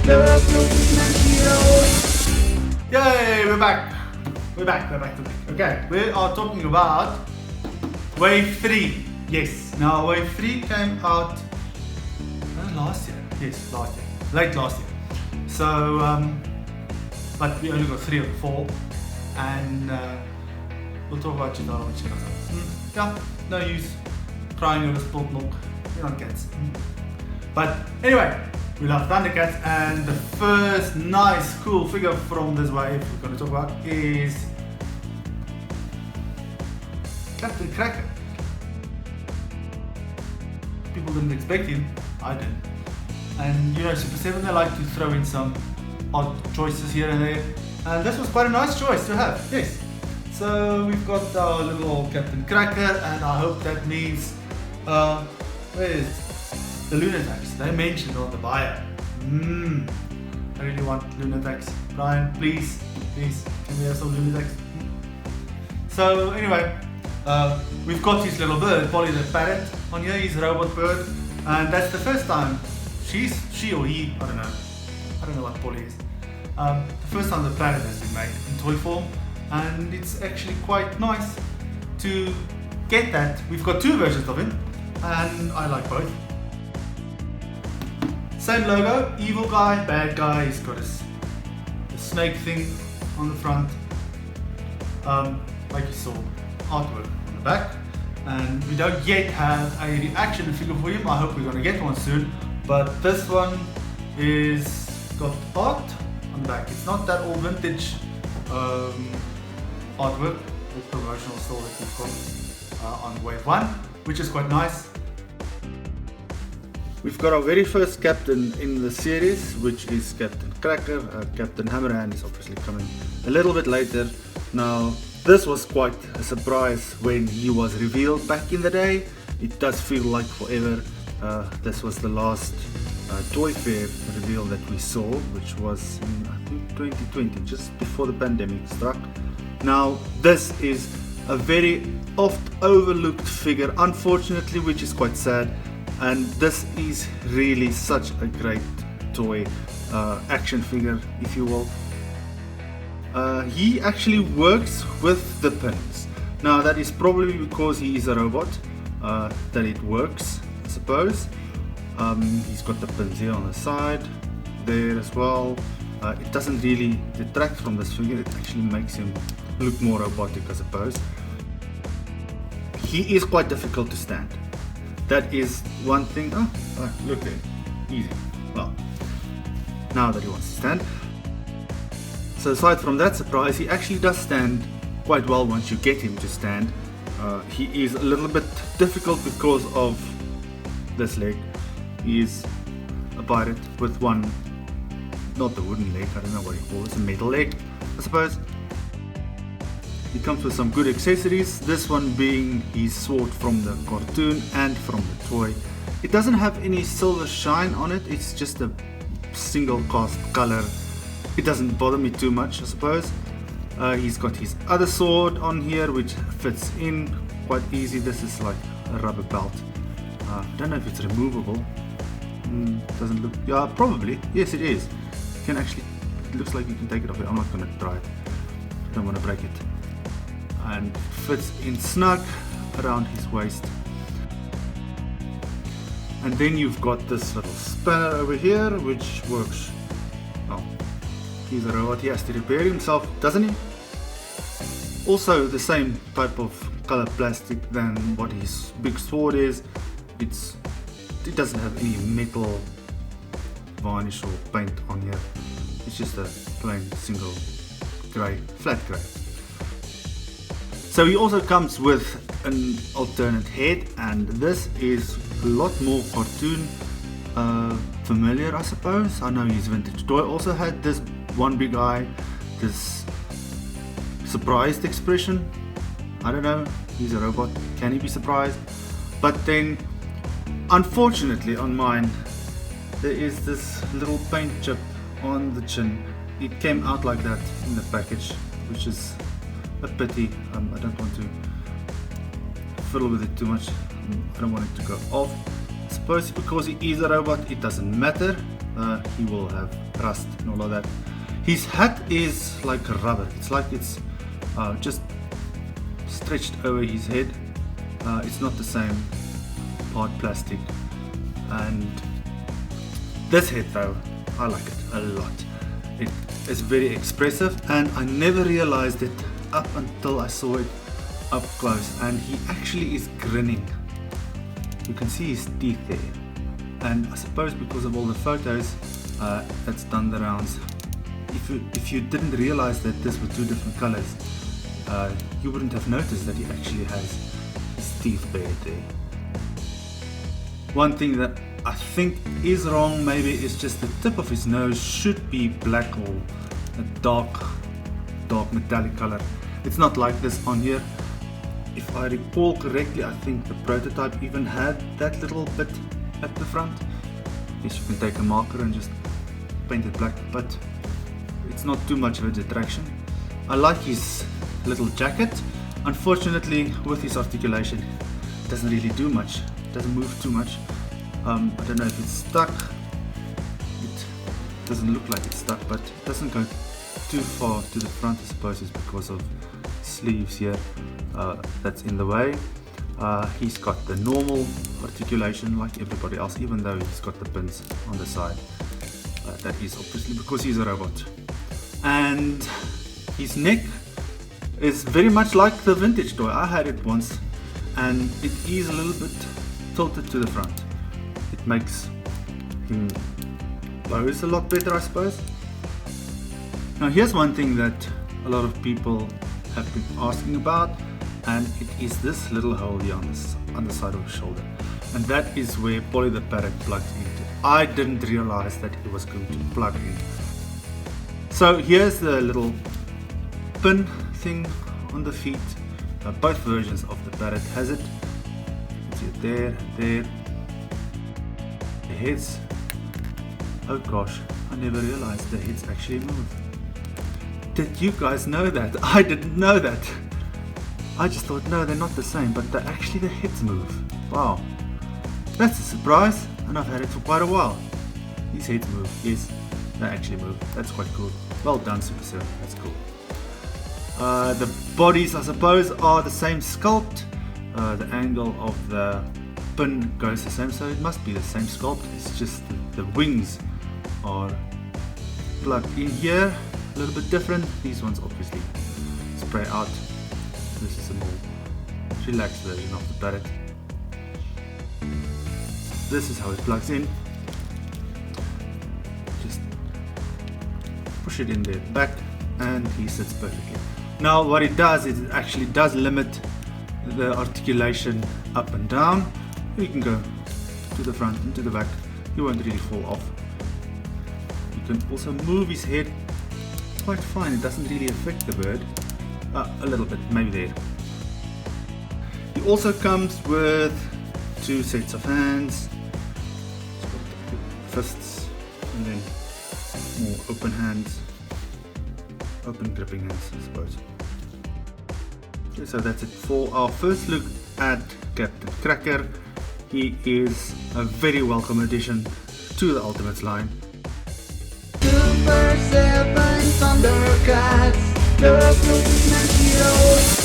Yay, we're back. We're back. Okay, we are talking about Wave 3. Yes, now Wave 3 came out last year. Yes, last year. Late last year. So, but we only got 3 of the 4. And we'll talk about you when she comes out. Yeah, no use crying over spilled milk. We're not cats. But anyway, we love ThunderCats, and the first nice, cool figure from this wave we're going to talk about is Captain Cracker. People didn't expect him, I didn't. And you know, Super7, they like to throw in some odd choices here and there, and this was quite a nice choice to have, yes. So we've got our little Captain Cracker, and I hope that means, where's the Lunatics? They mentioned on the bio. I really want Lunatics. Brian, please, can we have some Lunatics? So anyway, we've got his little bird, Polly the parrot, on here, his robot bird, and that's the first time she or he, I don't know what Polly is. The first time the parrot has been made in toy form, and it's actually quite nice to get that. We've got 2 versions of him, and I like both. Same logo, evil guy, bad guy. He's got a snake thing on the front, like you saw, artwork on the back. And we don't yet have a reaction figure for him. I hope we're going to get one soon. But this one is got art on the back. It's not that old vintage artwork with promotional store that we've got on Wave 1, which is quite nice. We've got our very first captain in the series, which is Captain Cracker. Captain Hammerhand is obviously coming a little bit later. Now, this was quite a surprise when he was revealed back in the day. It does feel like forever. This was the last Toy Fair reveal that we saw, which was in, I think, 2020, just before the pandemic struck. Now, this is a very oft overlooked figure, unfortunately, which is quite sad. And this is really such a great toy, action figure, if you will. He actually works with the pins. Now that is probably because he is a robot, that it works, I suppose. He's got the pins here on the side, there as well. It doesn't really detract from this figure, it actually makes him look more robotic, I suppose. He is quite difficult to stand. That is one thing. Oh, look there, easy. Well, now that he wants to stand. So aside from that surprise, he actually does stand quite well once you get him to stand. He is a little bit difficult because of this leg. He is a pirate with one, not the wooden leg, I don't know what you call it, a metal leg, I suppose. He comes with some good accessories, this one being his sword from the cartoon and from the toy. It doesn't have any silver shine on it, it's just a single cast color. It doesn't bother me too much, I suppose. He's got his other sword on here which fits in quite easy. This is like a rubber belt. I don't know if it's removable. Doesn't look, yeah, probably, yes it is. You can actually, it looks like you can take it off. I'm not going to try it, I don't want to break it. And fits in snug around his waist. And then you've got this little spanner over here which works. Oh, he's a robot, he has to repair himself, doesn't he? Also the same type of color plastic than what his big sword is. It doesn't have any metal varnish or paint on here. It's just a plain single grey, flat grey. So he also comes with an alternate head, and this is a lot more cartoon familiar, I suppose. I know his vintage toy also had this one big eye, this surprised expression. I don't know, he's a robot, can he be surprised? But then, unfortunately on mine, there is this little paint chip on the chin. It came out like that in the package, which is a pity. I don't want to fiddle with it too much. I don't want it to go off. I suppose because he is a robot, it doesn't matter. he will have rust and all of that. His hat is like rubber. It's like it's just stretched over his head. It's not the same hard plastic. And this head though, I like it a lot. It is very expressive, and I never realized it up until I saw it up close. And he actually is grinning. You can see his teeth there. And I suppose because of all the photos that's done the rounds, if you didn't realize that this were two different colors, you wouldn't have noticed that he actually has his teeth bared there. One thing that I think is wrong maybe is just the tip of his nose should be black or a dark metallic color. It's not like this on here. If I recall correctly, I think the prototype even had that little bit at the front. Yes, you can take a marker and just paint it black, but it's not too much of a detraction. I like his little jacket. Unfortunately, with his articulation, it doesn't really do much. It doesn't move too much. I don't know if it's stuck. It doesn't look like it's stuck, but it doesn't go too far to the front. I suppose it's because of sleeves here that's in the way. He's got the normal articulation like everybody else, even though he's got the pins on the side. That is obviously because he's a robot. And his neck is very much like the vintage toy. I had it once, and it is a little bit tilted to the front. It makes him pose a lot better, I suppose. Now here's one thing that a lot of people have been asking about, and it is this little hole here on the side of his shoulder, and that is where Polly the parrot plugs into. I didn't realize that it was going to plug in. So here's the little pin thing on the feet. Both versions of the parrot has it. You can see it there, there. The heads, oh gosh, I never realized the heads actually move. Did you guys know that? I didn't know that. I just thought, no, they're not the same, but actually the heads move. Wow, that's a surprise, and I've had it for quite a while. These heads move, yes, they actually move. That's quite cool. Well done, Super7, that's cool. The bodies, I suppose, are the same sculpt. The angle of the pin goes the same, so it must be the same sculpt. It's just the wings are plugged in here, a little bit different. These ones obviously spray out. This is a more relaxed version of the parrot. This is how it plugs in. Just push it in there back, and he sits perfectly. Now what it does is it actually does limit the articulation up and down. You can go to the front and to the back. You won't really fall off. You can also move his head quite fine. It doesn't really affect the bird. A little bit, maybe there. He also comes with two sets of hands, fists, and then more open hands, open gripping hands, I suppose. Okay, so that's it for our first look at Captain Cracker. He is a very welcome addition to the Ultimates line. Super 7 ThunderCats, the ultimate heroes.